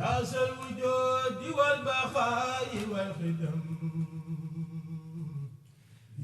يا ذا الوجود والبقاء والخدم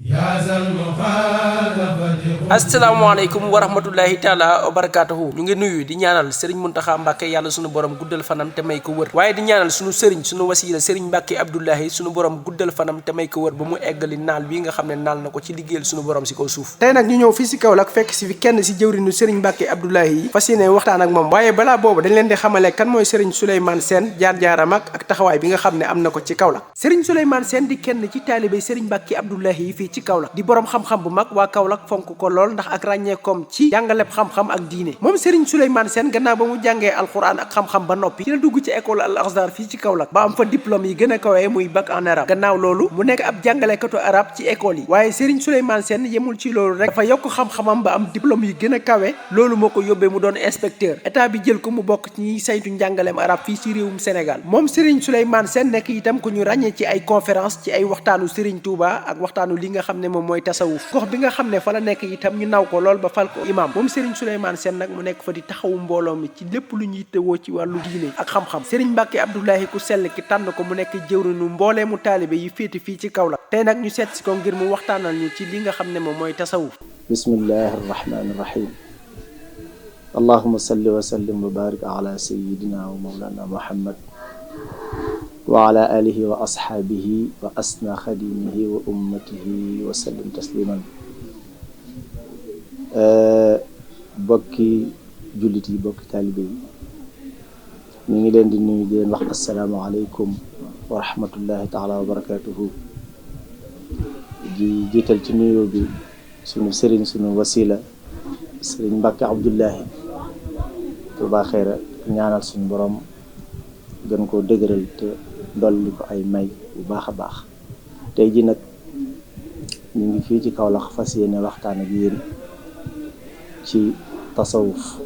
يا ذا المخالفة. asalaamaaleykum wa rahmatullahi taala wa barakatuhu. ñu ngi nuyu di ñaanal Serigne Mountakha Mbacké yàlla sunu borom guddal fanam te may ko wër, waaye di ñaanal sunu Serigne sunu wasila Serigne Mbacké Abdoulahi sunu borom guddal fanam te may ko wër ba mu eggali naal wi nga xam ne naal na ko ci liggéeyal sunu borom si kaw suuf. tey nag ñu ñëw fii si Kaolack fekk si fi kenn si jëwrinu Serigne Mbacké Abdoulahi yi fas yéene waxtaan ak moom, waaye balaa boobu dañ leen di xamale kan mooy Serigne Souleymane Sène jaar-jaaram ak taxawaay bi nga xam ne am na ko ci Kaolack. Serigne Souleymane Sène di kenn ci taalibe Serigne Mbacké Abdoulahi yi fii ci Kaolack, di borom xam-xam bu mag. waa Kaolack fonk ko lool ndax ak ràññeekoom ci jàngaleb xam-xam ak diine. moom Serigne Souleymane Sène gannaaw ba mu jàngee alxuraan ak xam-xam ba noppi ci la dugg ci école Al Azhar fii ci Kaolack ba am fa diplôme yi gën a kawee muy bac en arabe. gannaaw loolu mu nekk ab jàngalekatu arabe ci école yi. waaye Serigne Souleymane Sène yemul ci loolu rek, dafa yokk xam-xamam ba am diplôme yi gën a kawe. loolu moo ko yóbbee mu doon inspecteur, état bi jël ko mu bokk ci ñiy saytu njàngaleem arabe fii ci réewum Sénégal. moom Serigne Souleymane Sène nekk itam ku ñu ràññee ci ay conférence ci ay waxtaanu Serigne Touba ak waxtaanu li nga xam ne moom mooy tasawuf. gox bi nga xam ne fa la nekk itam ñu naw ko lool ba fal ko imam. moom Serigne Souleymane Sène nag mu nekk fa di taxawu mbooloo mi ci lépp lu ñuy tewoo ci wàllu diine ak xam-xam. Serigne Mbacké Abdoulahi ku sell ki tànn ko mu nekk jëwrinu mbooleemu taalibe yi féete fii ci Kaolack. tey nag ñu seet si ko ngir mu waxtaanal ñu ci li nga xam ne moom mooy tasawuf. bismillahi arrahmani irrahim. allahuma salli wa sallim wa barik ala sayidina wa mawlana muhammad wa ala alihi wa ashaabihi wa asna xadimihi wa ummatihi wa sallim tasliman. bokki jullit yi, bokki taalibe yi, ñu ngi leen di nuyu di leen wax asalaamaaleykum wa rahmatullahi taala wa barakatuhu. di jiital ci nuyoo bi sunu sëriñ sunu wasila sëriñ Mbacké Abdoulahi Touba Xayra, ñaanal suñu borom gën koo dëgëral te dolli ko ay may bu baax a baax. tey ji nag ñu ngi fii ci Kaolack fas yéene waxtaan ak yéen ci tasawuf.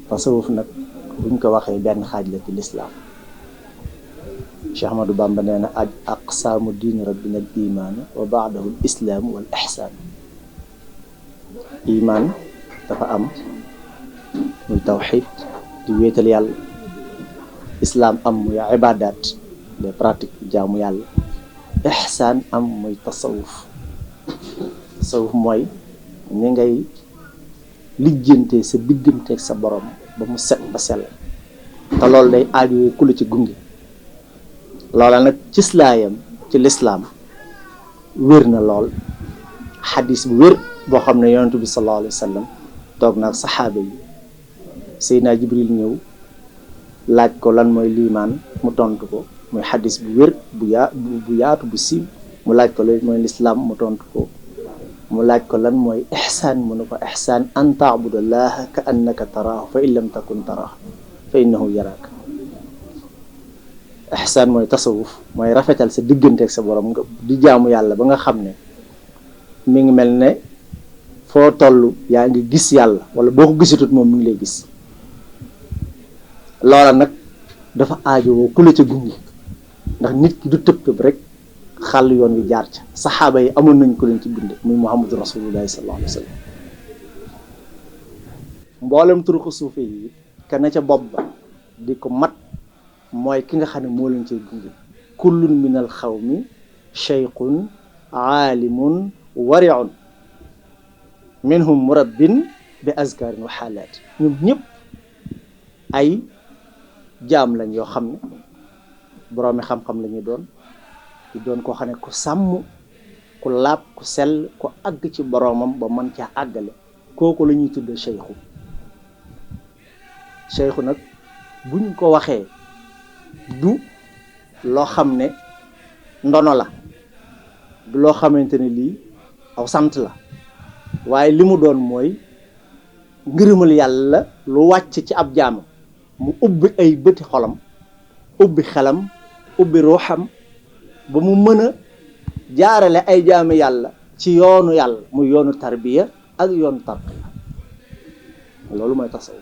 tasawuf nag buñ ko waxee benn xaaj la ci lislaam. Cheikh Ahmadou Bamba nee na aqsaamu diini rabbina al imaan wa baadahu al islaam wal ihsaan. imaan dafa am muy tawxid di wéetal yàlla, islaam am muy ibaadaat les pratiques jaamu yàlla, ihsaan am muy tasawuf. tasawuf mooy ni ngay lijjante sa digganteeg sa borom ba mu set ba sell, te loolu day aajowee ku la ci gunge. loola nag ci lislaam wér na lool. xadis bu wér boo xam ne yonent bi sallallahu alayhi wa sallam toog na ak saxaaba yi. Seydina Jibril ñëw laaj ko lan mooy liimaan, mu tontu ko, muy xadis bu wér bu yaatu bu siiw. mu laaj ko lan mooy lislaam, mu tontu ko. mu laaj ko lan mooy ixsaan, mu ne ko ixsaan an taabudallaha ka annaka taraahu fa in lam takun taraahu fa innahu yaraaka. ixsaan mooy tasawuf, mooy rafetal sa digganteeg sa borom nga di jaamu yàlla ba nga xam ne mi ngi mel ne foo toll yaa ngi gis yàlla, wala boo ko gisatut moom mi ngi lay gis. loola nag dafa aajowoo ku la ca gunge, ndax nit ki du tëb tëb rek xàll yoon wi jaar ca. saxaaba yi amoon nañ ko leen ci binde muy muhammadu rasulullahi sallallahu alayhi wa sallam. mboolem turuqu suufe yi kana ca bopp ba di ko mat mooy ki nga xam ne moo leen cay gunge. kullun min al xawmi cheyqun aalimun wariun minhum murabbin bi azkarin wa xaalaat. ñoom ñëpp ay jaam lañ yoo xam ne boroomi xam-xam la ñuy doon, di doon koo xam ne ku sàmm, ku laab, ku sell, ku àgg ci boroomam ba mën caa àggale. kooku la ñuy tuddee cheikhu nag buñ ko waxee du loo xam ne ndono la, du loo xamante ne lii aw sant la, waaye li mu doon mooy ngërëmal yàlla lu wàcc ci ab jaam, mu ubbi ay bëti xolam, ubbi xelam, ubbi ruuxam ba mu mën a jaarale ay jaami yàlla ci yoonu yàlla, muy yoonu tarbiya ak yoonu tarqiya. loolu mooy tasawuf.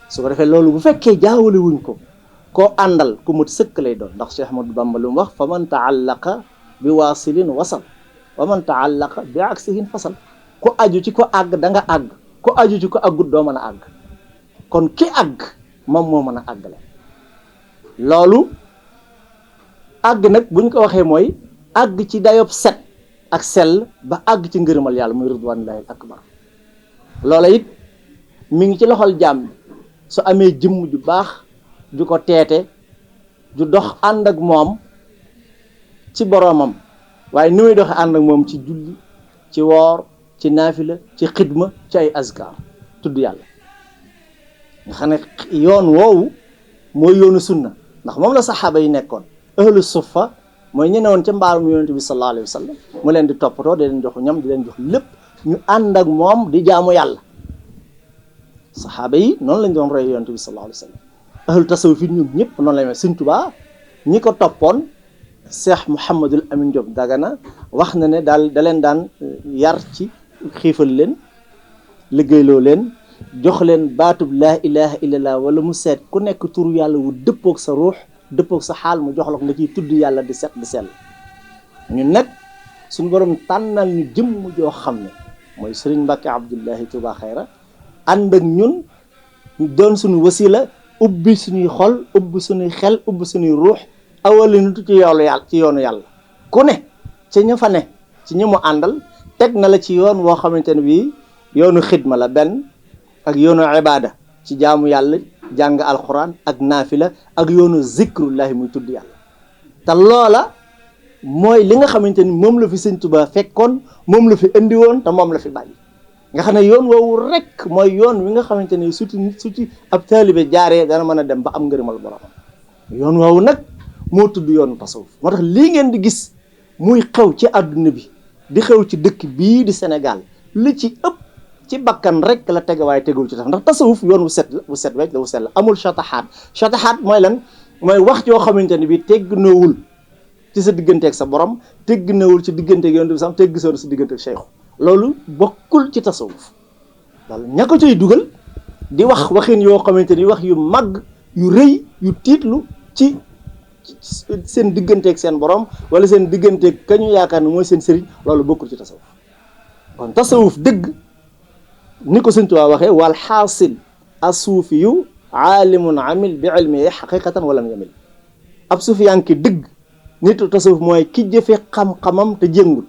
su ko defee loolu bu fekkee jaawale wuñ ko, koo àndal ku mut sëkk lay doon, ndax Cheikh Ahmadou Bamba lu mu wax fa man taallaqa bi waasilin wasal wa man taallaqa bi aksihin fasal. ku aju ci ko àgg da nga àgg, ku aju ci ko àggut doo mën a àgg. kon ki àgg moom moo mën a àggale loolu. àgg nag buñ ko waxee mooy àgg ci dayob set ak sell ba àgg ci ngërëmal yàlla muy ridwanullahi akbar loola it mi ngi ci loxol jaam su amee jëmm ju baax ju ko teete ju dox ànd ak moom ci boroomam waaye ni muy doxe ànd ak moom ci julli ci woor ci naafila ci xidma ci ay azkar tudd yàlla nga xam ne yoon woowu mooy yoonu sunna ndax moom la saxaaba yi nekkoon ahlu suffa mooy ñu ne woon ca mbaarum yonent bi sallallahu alayhi wa sallam mu leen di toppatoo di leen jox ñam di leen jox lépp ñu ànd ak moom di jaamu yàlla saxaaba yi noonu lañ doon roy yonent bi sallallahu alayhi wa sallam ahlu tasawuf yi ñoom ñëpp noonu lañ mel Sëñ Tuubaa ñi ko toppoon Cheikh Mouhamadul Amin Diop Dagana wax na ne daal da leen daan yar ci xiifal leen liggéeyloo leen jox leen baatub laa ilaha illallah wala mu seet ku nekk turu yàlla wu dëppoog sa ruux dëppoog sa xaal mu jox la ko nga ciy tudd yàlla di set di sell ñun nag suñu borom tànnal ñu jëmm joo xam ne mooy Sëriñ Mbàkke Abdullahi Touba Xayra ànd ak ñun doon suñu wasila ubbi suñuy xol ubbi suñuy xel ubbi suñuy ruux awali nitu ci yoonu yàlla ku ne ci ña fa ne ci ñi mu àndal teg na la ci yoon woo xamante ne bii yoonu xidma la benn ak yoonu ibaada ci jaamu yàlla jàng alxuraan ak naafila ak yoonu zikrullahi muy tudd yàlla te loola mooy li nga xamante ni moom la fi Sëñ Tuubaa fekkoon moom la fi indi woon te moom la fi bàyyi nga xam ne yoon woowu rek mooy yoon wi nga xamante ni su ci ab taalibe jaaree dana mën a dem ba am ngërëmal borom yoon woowu nag moo tudd yoonu tasawuf moo tax lii ngeen di gis muy xew ci àdduna bi di xew ci dëkk bii di Sénégal li ci ëpp ci bakkan rek la tege waaye tegul ci tax ndax tasawuf yoon wu set la wu set wecc la wu set la amul shatahaat mooy lan mooy wax yoo xamante ne bi tegginawul ci sa digganteeg sa borom tegginawul ci digganteeg yoon bi sax teggisoon sa digganteeg cheikhu loolu bokkul ci tasawuf wala ña ko cay dugal di wax waxin yoo xamante ni wax yu mag yu rëy yu tiitlu ci seen digganteeg seen borom wala seen digganteeg ka ñu yaakaar ne mooy seen sëriñ loolu bokkul ci tasawuf kon tasawuf dëgg ni ko Sëñ Tuubaa waxee wal xaasil asuufiyu aalimun amil bi ilmihi xaqiqatan walam yamil ab suufiyanki dëgg nitu tasawuf mooy ki jëfe xam-xamam te jëngul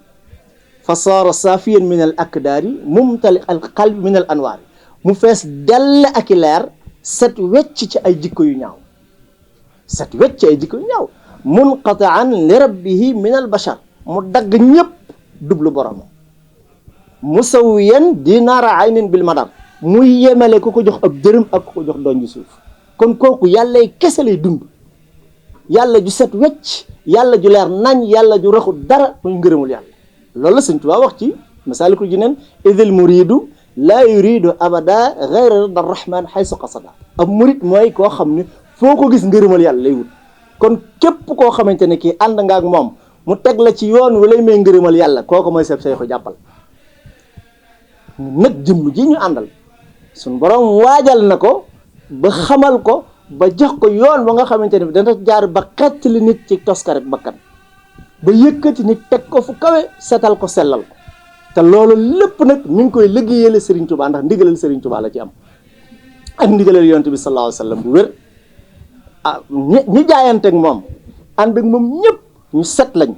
fa saara saafiyan min al akdaari mumtali al qalbi min al anwaari mu fees dell ak i leer set wecc ci ay jikko yu ñaaw set wecc ci ay jikko yu ñaaw munqataan li rabbihi min al bashar mu dagg ñëpp dublu boromam musawiyan dinaara aynin bil madar muy yemale ku ko jox ab dërëm ak ku ko jox doon ju suuf kon kooku yàllay kese lay dund yàlla ju set wecc yàlla ju leer nañ yàlla ju raxu dara muy ngërëmul yàlla loolu la Sëñ Tuubaa wax ci Masaalikul Jinaan idil muridu laa yuridu abada gayra rida rahman xaysu qasada ab murid mooy koo xam ne foo ko gis ngërëmal yàlla lay wut kon képp koo xamante ne kii ànd nga ak moom mu teg la ci yoon wu lay may ngërëmal yàlla kooku mooy seb say ko jàppal nag jëmm ji ñu àndal suñ borom waajal na ko ba xamal ko ba jox ko yoon ba nga xamante ne bi dana jaar ba xettali nit ci toskare bakkan ba yëkkati nit teg ko fu kawe setal ko sellal ko te loolu lépp nag mi ngi koy liggéeyale Serigne Touba ndax ndigalal Serigne Touba la ci am ak ndigalal yonent bi sallallahu alayhi wa sallam bu wér ah ñi jaayanteeg moom ànd ak moom ñëpp ñu set lañ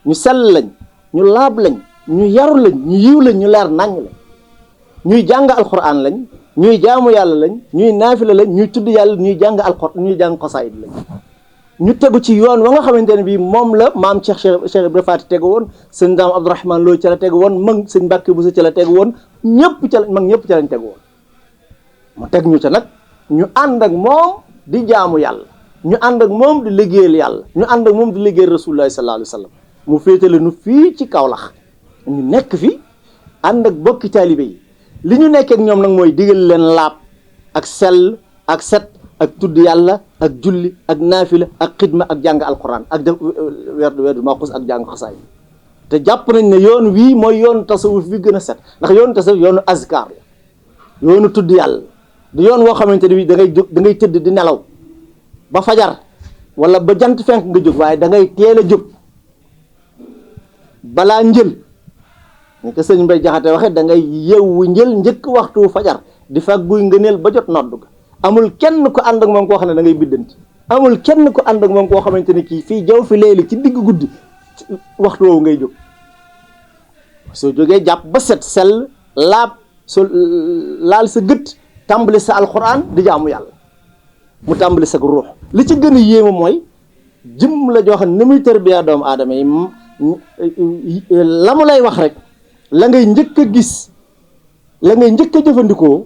ñu sell lañ ñu laab lañ ñu yaru lañ ñu yiw lañ ñu leer naññ lañ ñuy jàng alquran lañ ñuy jaamu yàlla lañ ñuy naafila lañ ñuy tudd yàlla ñuy jàng alquran ñuy jàng xasaayid lañ ñu tegu ci yoon wa nga xamante ne bii moom la maam Cheikh Ibra Faati tegu woon sëñ Daam Abdourahmane Lo ca la tegu woon mag sëñ Mbàkke Buso ca la tegu woon ñëpp ca la mag ñëpp ca lañ tegu woon mu teg ñu ca nag ñu ànd ak moom di jaamu yàlla ñu ànd ak moom di liggéeyal yàlla ñu ànd ak moom di liggéeyal rasulullahi sallallahu alayhi wa sallam mu féetale nu fii ci Kaolack ñu nekk fi ànd ak bokki taalibe yi li ñu nekkee ak ñoom nag mooy digal leen laab ak sell ak set ak tudd yàlla ak julli ak naafila ak xidma ak jàng alquran ak def werdu maaxuus ak jàng xasaay te jàpp nañ ne yoon wii mooy yoonu tasawuf bi gën a set ndax yoonu tasawuf yoonu azkar la yoonu tudd yàlla du yoon woo xamante ne bii da ngay jóg da ngay tëdd di nelaw ba fajar wala ba jant fenk nga jóg waaye da ngay teel a jóg balaa njël ni ko sëñ Mbay Jaxate waxe da ngay yeewu njël njëkk waxtu fajar di fag guy ngëneel ba jot noddu ga amul kenn ko ànd ak moom koo xam ne da ngay biddanti amul kenn ko ànd ak moom koo xamante ne kii fii jaw fi léegi ci digg guddi waxtu woowu ngay jóg soo jógee jàpp ba set sell laab so laal sa gët tàmbali sa alxuraan di jaamu yàlla mu tàmbali sa ruux li ci gën a yéema mooy jëm la joo xam ne ni muy tërbiya doomu aadama yi la mu lay wax rek la ngay njëkk a gis la ngay njëkk a jëfandikoo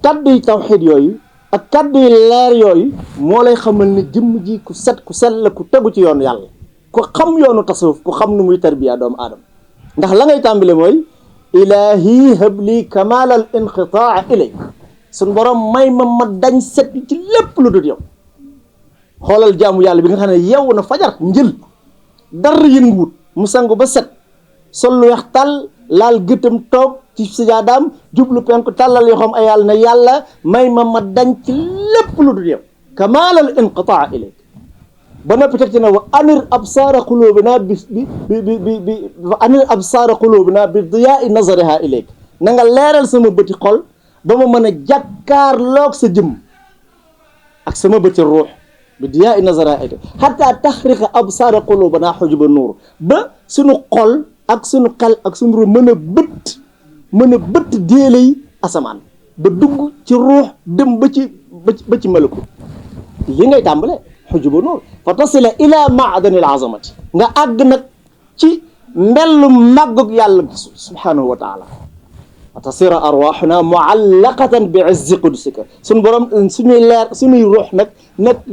kàddu yi tawxiid yooyu ak kàddu yi leer yooyu moo lay xamal ne jëmm ji ku set ku sell ku tegu ci yoonu yàlla ku xam yoonu tasawuf ku xam nu muy tarbiya doomu aadama ndax la ngay tàmbale mooy ilahi habli kamal al inqitaa ilayk suñ borom may ma dañ set ci lépp lu dul yow xoolal jaamu yàlla bi nga xam ne yow na fajar njël dara yënguwut mu sangu ba set sol lu weex tàll laal gëtam toog ci sijaadaam jublu penku tàllal yoo xam ay yàlla na yàlla may ma dañ ci lépp lu dul yow kamal al inqitaa ilayk ba noppi teg ci ne wa anir absaara qulubina bi wa anir absaara qulubina bi diyaa nazariha ilayk na nga leeral sama bëti xol ba ma mën a jàkkaarloog sa jëm ak sama bëti ruux bi diyaa nazariha ilayk xataa taxriqa absaara qulubina xujuba nuur ba suñu xol ak suñu xel ak suñu ruux mën a bëtt déelay asamaan ba dugg ci ruux dem ba ci malakut li ngay tàmbale xujuba nuur fa tasila ila maadanil azamati nga àgg nag ci mbellu màggug yàlla subhanahu wa taala fa tasira arwaxuna muallaqatan bi izzi qudusika suñu borom suñuy leer suñuy ruux nag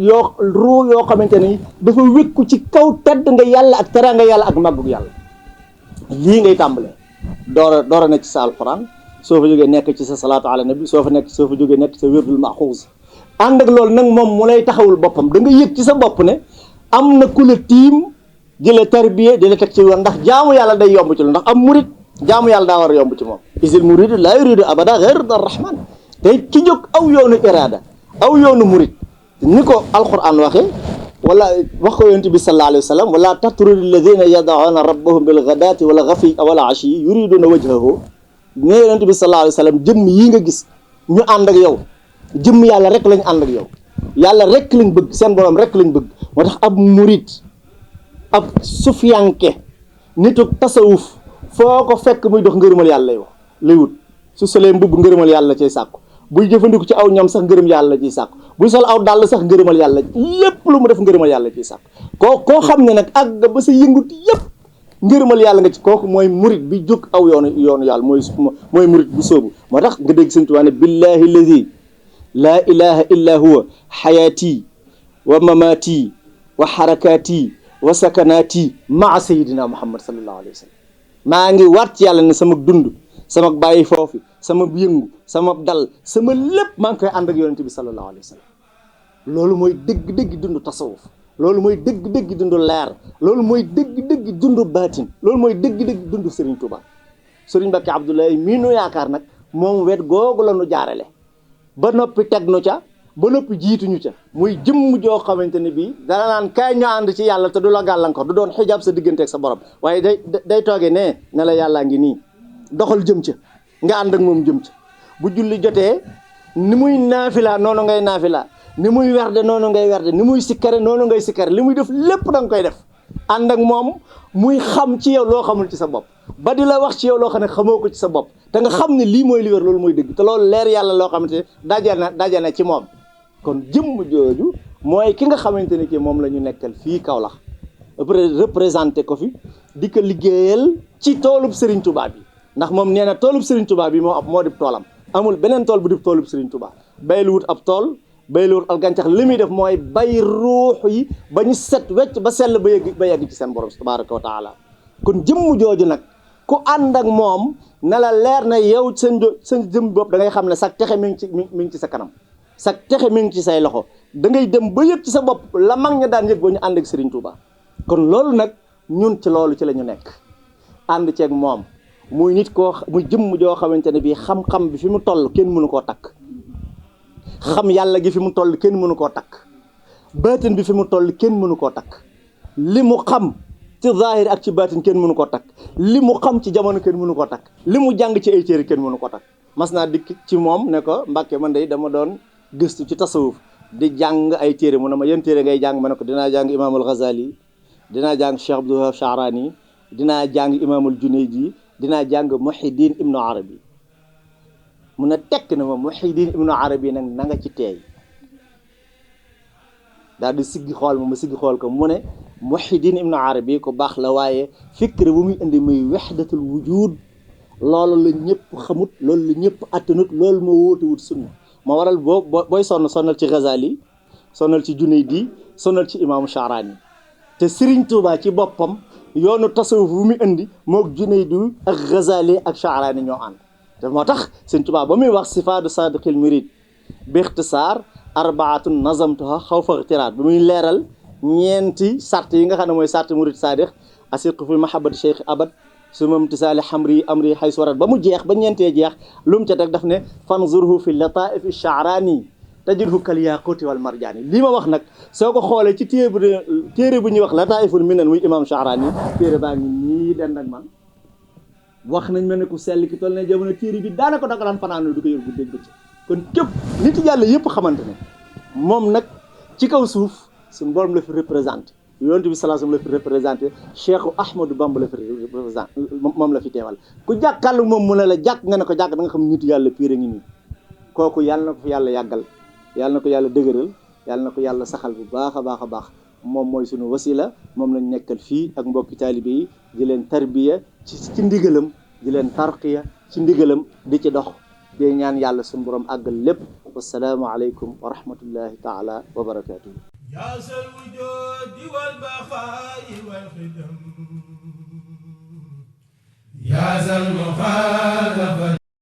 yoo xamante ni dafa wékku ci kaw tedd nga yàlla ak teraanga yàlla ak màggug yàlla lii ngay tàmbale door a nekk ci sa alquran soo fa jógee nekk ci sa salaatu ala nabi soo fa jógee nekk ci sa wirdul maxuus ànd ak loolu nag moom mu lay taxawul boppam da nga yëg ci sa bopp ne am na ku la tiim di la tarbiye di la teg ci yoon ndax jaamu yàlla day yomb ci lu ndax am murid jaamu yàlla daa war a yomb ci moom isil muridu laa yuridu abada ghayra rahman te ki jóg aw yoonu irada aw yoonu murid ni ko alquran waxee wala wax ko yonent bi sallallahu alayhi wa sallam wala tatrudi alladina yad'una rabbahum bil ghadati wala ghafi wala ashi yuriduna wajhahu ne yonent bi sallallahu alayhi wa sallam jëmm yi nga gis ñu ànd ak yow jëmm yàlla rek lañ ànd ak yow yàlla rek lañ bëgg seen borom rek lañ bëgg moo tax ab murid ab sufiyanke nitu tasawuf foo ko fekk muy dox ngërëmal yàlla lay wax lay wut su solee mbubb ngërëmal yàlla cay sàkku buy jëfandiku ci aw ñam sax ngërëm yàlla ciy sàkku buy sol aw dàll sax ngërëmal yàlla lépp lu mu def ngërëmal yàlla ciy sàkku koo xam ne nag àgg ba sa yëngut yépp ngërëmal yàlla nga ci kooku mooy murid bi jóg aw yoonu yàlla mooy murid bu sóobu moo tax nga dégg Sëñ Tuubaa ne billahi alladi laa ilaha illa huwa xayaati wa mamaati wa xarakaati wa sakanaati maa sayidina muhammad sallallahu alayhi wa sallam maa ngi waat ci yàlla ne sama dund sama bàyyi foofu sama yëngu sama dal sama lépp maa ngi koy ànd ak yonente bi sallallahu alayhi wa sallam loolu mooy dëgg-dëgg dund tasawuf loolu mooy dëgg-dëgg dund leer loolu mooy dëgg-dëgg dund baatin loolu mooy dëgg-dëgg dund Serigne Touba Serigne Mbacké Abdoulaye mii nu yaakaar nag moom wet googu la nu jaarale ba noppi teg nu ca ba noppi jiituñu ca muy jëmm joo xamante ne bii dana naan kaay ñu ànd ci yàlla te du la gàllankoor du doon xijaab sa diggante ak sa borom waaye day toogee ne la yàllaa ngi nii doxal jëm ca nga ànd ak moom jëm ca bu julli jotee ni muy naafila noonu ngay naafila ni muy werde noonu ngay werde ni muy sikkare noonu ngay sikkare li muy def lépp da nga koy def ànd ak moom muy xam ci yow loo xamul ci sa bopp ba di la wax ci yow loo xam ne xamoo ko ci sa bopp te nga xam ne lii mooy li wér loolu mooy dëgg te loolu leer yàlla loo xamante ne daje na ci moom kon jëmm jooju mooy ki nga xamante ne ki moom la ñu nekkal fii Kaolack représenté ko fi di ko liggéeyal ci toolub Serigne Touba bi ndax moom nee na toolub Serigne Touba bi moo di toolam amul beneen tool bu di toolub Serigne Touba baylu wut ab tool baylu wut al gàncax li muy def mooy bay ruux yi ba ñu set wecc ba sell ba yegg ci seen borom tabaraka wa taala kon jëmm jooju nag ku ànd ak moom ne la leer na yow seen jëmm bopp da ngay xam ne sax texe mi ngi ci sa kanam sax texe mi ngi ci say loxo da ngay dem ba yëg ci sa bopp la mag ña daan yëg ba ñu ànd ak Serigne Touba kon loolu nag ñun ci loolu ci la ñu nekk ànd ceeg moom muy nit koo muy jëmm joo xamante ne bii xam-xam bi fi mu toll kenn mënu koo takk xam yàlla gi fi mu toll kenn mënu koo takk baatin bi fi mu toll kenn mënu koo takk li mu xam ci zahir ak ci baatin kenn mënu koo takk li mu xam ci jamono kenn mënu koo takk li mu jàng ci ay téere kenn mënu koo takk mas naa dikk ci moom ne ko Mbàkke man day dama doon gëstu ci tasawuf di jàng ay téere mu ne ma yan téere ngay jàng ma ne ko dinaa jàng imaamul Ghazali dinaa jàng Cheikh Abdul Wahab Sha'rani dinaa jàng imaamul Junaydi dinaa jàng Muhyiddin Ibnu Arabi mun a tekk na ma Muhyiddin Ibnu Arabi nag na nga ci teey daal di siggi xool ma siggi xool ko mu ne Muhyiddin Ibnu Arabi ko baax la waaye fikr bu muy indi muy wahdatul wujud loolu la ñëpp xamut loolu la ñëpp attanut loolu moo wóotewut sunna ma waral booy sonnal ci Ghazali sonnal ci Junaydi sonnal ci imaamu Sha'rani te Serigne Touba ci boppam yoonu tasawuf bu muy indi mook Junaydi ak Ghazali ak Sha'rani ñoo ànd te moo tax Serigne Touba ba muy wax sifaatu sadiqil murid bi ixtisaar arbaatun nazamtuha xawfa ixtiraat ba muy leeral ñeenti sart yi nga xam ne mooy sart murid sadiq asiqu fi mahabbati cheikh abad sumam tisaali amri xay warat ba mu jeex ba ñeentee jeex lu mu ca teg daf ne fanzurhu fi lataifi Sha'rani tajidhu kal yaquti wal marjani lii ma wax nag soo ko xoolee ci téere bu ñuy wax lataiful minan muy imam Sha'rani téere baa ngi nii den ak man wax nañ ma ne ku sell ki toll ne jamono téere bi daanaka danga daan fanaanoo du ko yor bu dégg bëccëg kon képp nit yàlla yëpp xamante ne moom nag ci kaw suuf suñu borom la fi représenté yonent bi sallallahu alayhi wasallam la fi représenté Cheikh Ahmadou Bamba la fi représenté moom la fi teewal ku jàkkaarlu moom mu ne la jàkk nga ne ko jàkk da nga xam nit yàlla pire ngi nii kooku yàlla na ko fi yàlla yàggal yàlla na ko yàlla dëgëral yàlla na ko yàlla saxal bu baax a baax a baax moom mooy suñu wasila moom lañ nekkal fii ak mbokki taalibe yi di leen tarbiya ci ndigalam di leen tarqiya ci ndigalam di ci dox di ñaan yàlla suñu borom àggal lépp wassalaamu aleykum wa rahmatullahi taala wa barakatuhu يا ذا الوجود والبقاء والخدم يا ذا المخالفة